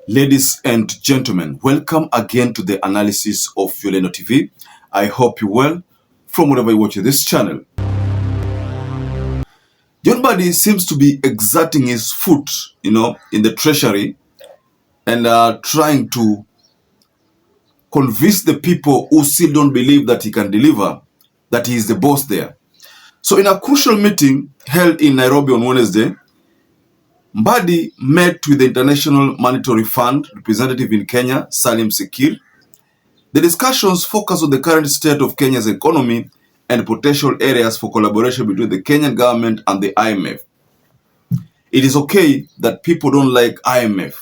Ladies and gentlemen, welcome again to the analysis of YOLENO TV. I hope you're well from wherever you watch this channel. Mbadi seems to be exerting his foot, in the Treasury and trying to convince the people who still don't believe that he can deliver, that he is the boss there. So in a crucial meeting held in Nairobi on Wednesday, Mbadi met with the International Monetary Fund representative in Kenya, Salim Sekir. The discussions focus on the current state of Kenya's economy and potential areas for collaboration between the Kenyan government and the IMF. It is okay that people don't like IMF,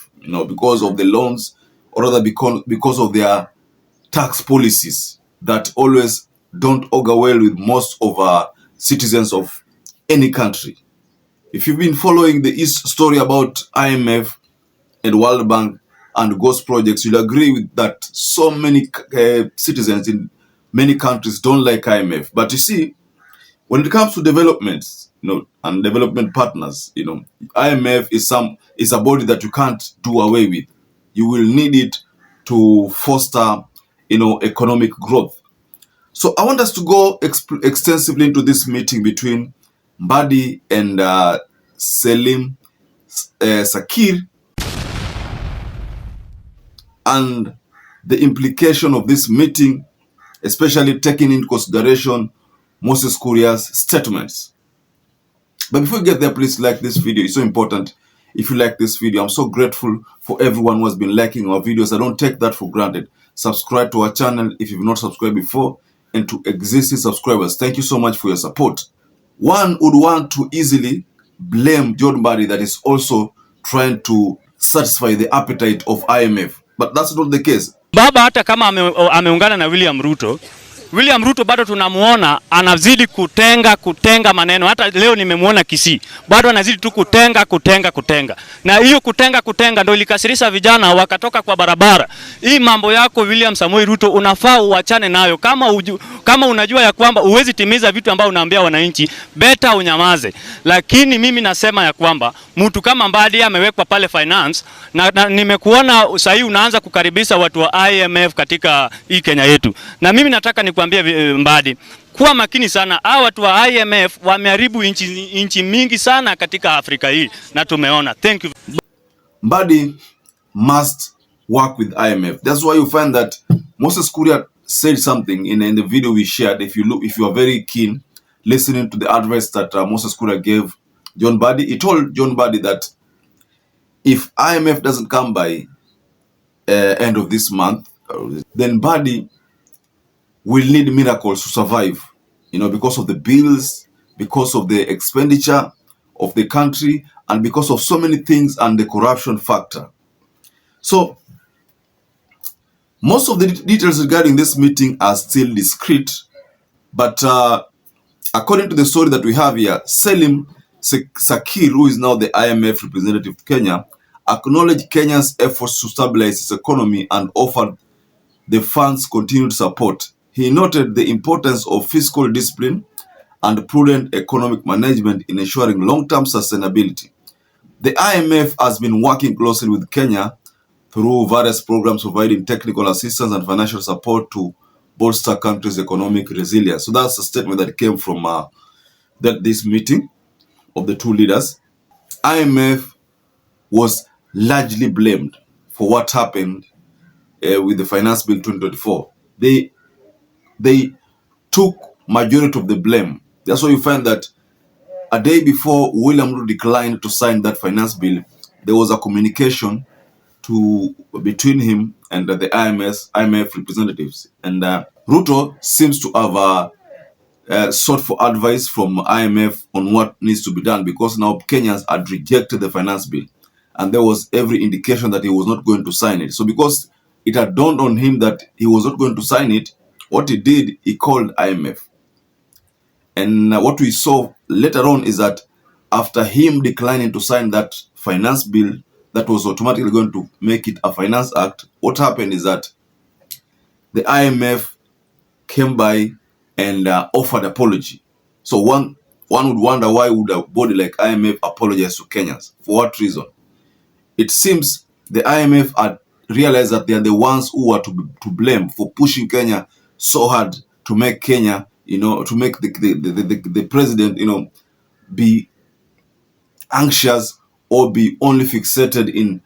because of the loans, or rather because of their tax policies that always don't augur well with most of our citizens of any country. If you've been following the story about IMF and World Bank and ghost projects, you'll agree with that so many citizens in many countries don't like IMF. But you see, when it comes to developments, and development partners, IMF is a body that you can't do away with. You will need it to foster, economic growth. So I want us to go extensively into this meeting between Mbadi and Salim Sekir, and the implication of this meeting, especially taking into consideration Moses Kuria's statements. But before we get there, please like this video. It's so important. If you like this video, I'm so grateful for everyone who has been liking our videos. I don't take that for granted. Subscribe to our channel if you've not subscribed before, and to existing subscribers, thank you so much for your support. One would want to easily blame Mbadi that is also trying to satisfy the appetite of IMF, but that's not the case. Baba hata kama ameungana na William Ruto bado tunamuona anazidi kutenga maneno. Hata leo nimemuona Kisii bado anazidi tu kutenga. Na hiyo kutenga ndio ilikasirisha vijana wakatoka kwa barabara. Hii mambo yako William Samoei Ruto unafaa uachane nayo. Kama unajua ya kwamba uwezi timiza vitu ambao unaambia wananchi, beta unyamaze. Lakini mimi nasema ya kwamba mtu kama Mbadi amewekwa pale finance na nimekuona sasa unaanza kukaribisha watu wa IMF katika hii Kenya yetu. Na mimi nataka nikwambie Mbadi, kuwa makini sana. Hao watu wa IMF wameharibu inchi mingi sana katika Afrika hii na tumeona. Thank you. Mbadi must work with IMF. That's why you find that Moses Kuria said something in the video we shared. If you are very keen listening to the advice that Moses Kuria gave Mbadi, he told Mbadi that if IMF doesn't come by end of this month, then Mbadi will need miracles to survive, because of the bills, because of the expenditure of the country, and because of so many things and the corruption factor. So most of the details regarding this meeting are still discreet, but according to the story that we have here, Salim Sekir, who is now the IMF representative of Kenya, acknowledged Kenya's efforts to stabilize its economy and offered the fund's continued support. He noted the importance of fiscal discipline and prudent economic management in ensuring long-term sustainability. The IMF has been working closely with Kenya through various programs providing technical assistance and financial support to bolster country's economic resilience. So that's a statement that came from this meeting of the two leaders. IMF was largely blamed for what happened with the Finance Bill 2024. They took majority of the blame. That's why you find that a day before William Ruto declined to sign that finance bill, there was a communication between him and the IMF representatives. And Ruto seems to have sought for advice from IMF on what needs to be done, because now Kenyans had rejected the finance bill. And there was every indication that he was not going to sign it. So because it had dawned on him that he was not going to sign it, what he did, he called IMF. And what we saw later on is that after him declining to sign that finance bill that was automatically going to make it a finance act, what happened is that the IMF came by and offered apology. So one would wonder, why would a body like IMF apologize to Kenyans? For what reason? It seems the IMF had realized that they are the ones who are to blame for pushing Kenya so hard to make Kenya, to make the president, be anxious or be only fixated in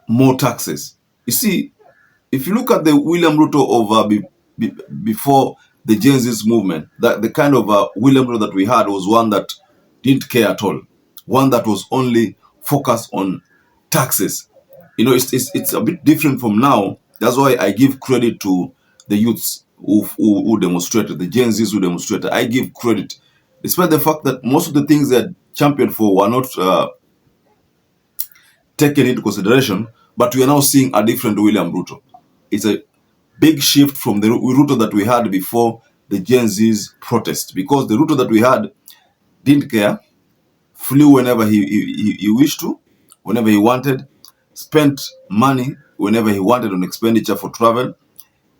more taxes. You see, if you look at the William Ruto of before the Gen Z's movement, that the kind of William Ruto that we had was one that didn't care at all, one that was only focused on taxes. It's a bit different from now. That's why I give credit to the youths who demonstrated, the Gen Zs who demonstrated. I give credit, despite the fact that most of the things they championed for were not taken into consideration, but we are now seeing a different William Ruto. It's a big shift from the Ruto that we had before the Gen Z's protest, because the Ruto that we had didn't care, flew whenever he wished to, whenever he wanted, spent money whenever he wanted on expenditure for travel,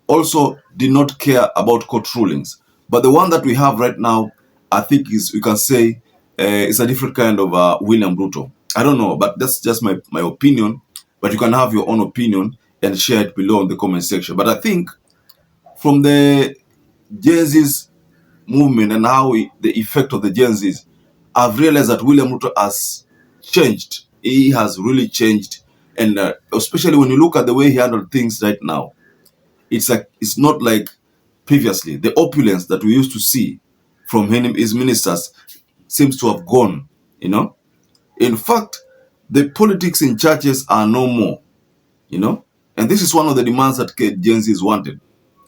also did not care about court rulings. But the one that we have right now, I think we can say is a different kind of William Ruto. I don't know, but that's just my opinion. But you can have your own opinion and share it below in the comment section. But I think from the Gen Z's movement and how the effect of the Gen Z's, I've realized that William Ruto has changed. He has really changed. And especially when you look at the way he handled things right now, it's not like previously. The opulence that we used to see from him, his ministers, seems to have gone, In fact, the politics in churches are no more, And this is one of the demands that Gen Z wanted.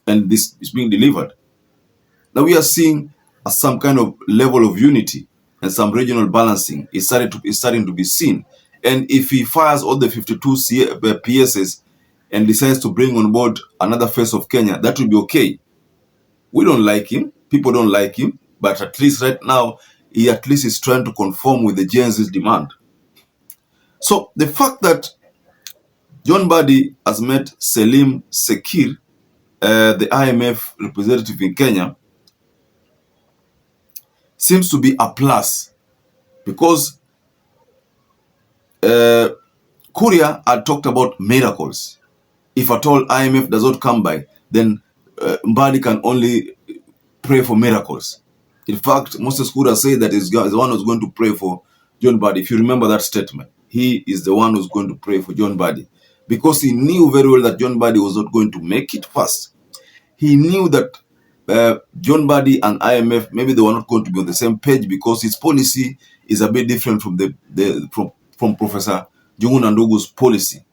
And this is being delivered. Now we are seeing some kind of level of unity and some regional balancing is starting to be seen. And if he fires all the 52 PSs and decides to bring on board another face of Kenya, that will be okay. We don't like him. People don't like him. But at least right now, he at least is trying to conform with the Gen Z's demand. So the fact that John Mbadi has met Salim Sekir, the IMF representative in Kenya, seems to be a plus, because Kuria had talked about miracles. If at all IMF does not come by, then Mbadi can only pray for miracles. In fact, Moses Kuria said that he's the one who's going to pray for John Mbadi. If you remember that statement, he is the one who's going to pray for John Mbadi, because he knew very well that John Mbadi was not going to make it first. He knew that John Mbadi and IMF, maybe they were not going to be on the same page, because his policy is a bit different from from Professor Njuguna Ndung'u's policy.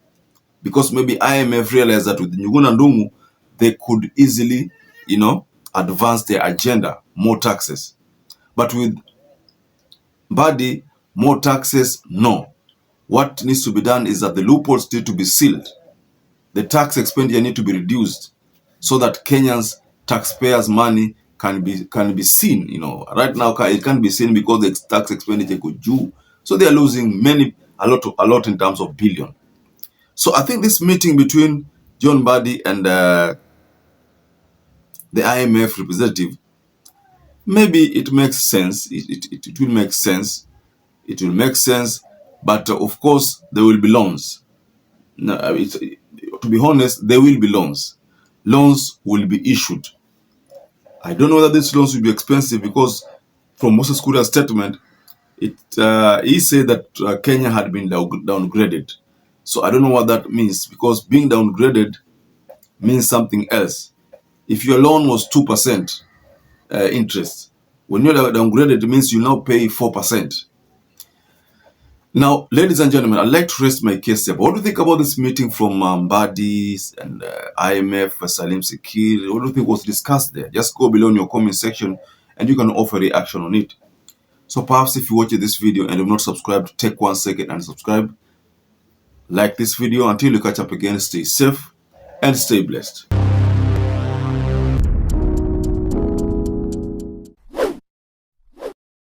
Because maybe IMF realized that with Njuguna Ndung'u, they could easily, advance their agenda, more taxes. But with Mbadi, more taxes, no. What needs to be done is that the loopholes need to be sealed. The tax expenditure need to be reduced, so that Kenyans' taxpayers' money can be seen. Right now it can't be seen because the tax expenditure could do. So they are losing a lot in terms of billion. So I think this meeting between John Mbadi and the IMF representative, maybe it makes sense. It will make sense. It will make sense. But of course, there will be loans. Now, to be honest, there will be loans. Loans will be issued. I don't know whether these loans will be expensive, because from Moses Kuria's statement, he said that Kenya had been downgraded. So I don't know what that means, because being downgraded means something else. If your loan was 2% interest, when you're downgraded, it means you now pay 4%. Now, ladies and gentlemen, I'd like to rest my case here. But what do you think about this meeting from Mbadi and IMF, Salim Sekir? What do you think was discussed there? Just go below in your comment section and you can offer a reaction on it. So perhaps if you watch this video and have not subscribed, take 1 second and subscribe. Like this video. Until you catch up again, stay safe and stay blessed.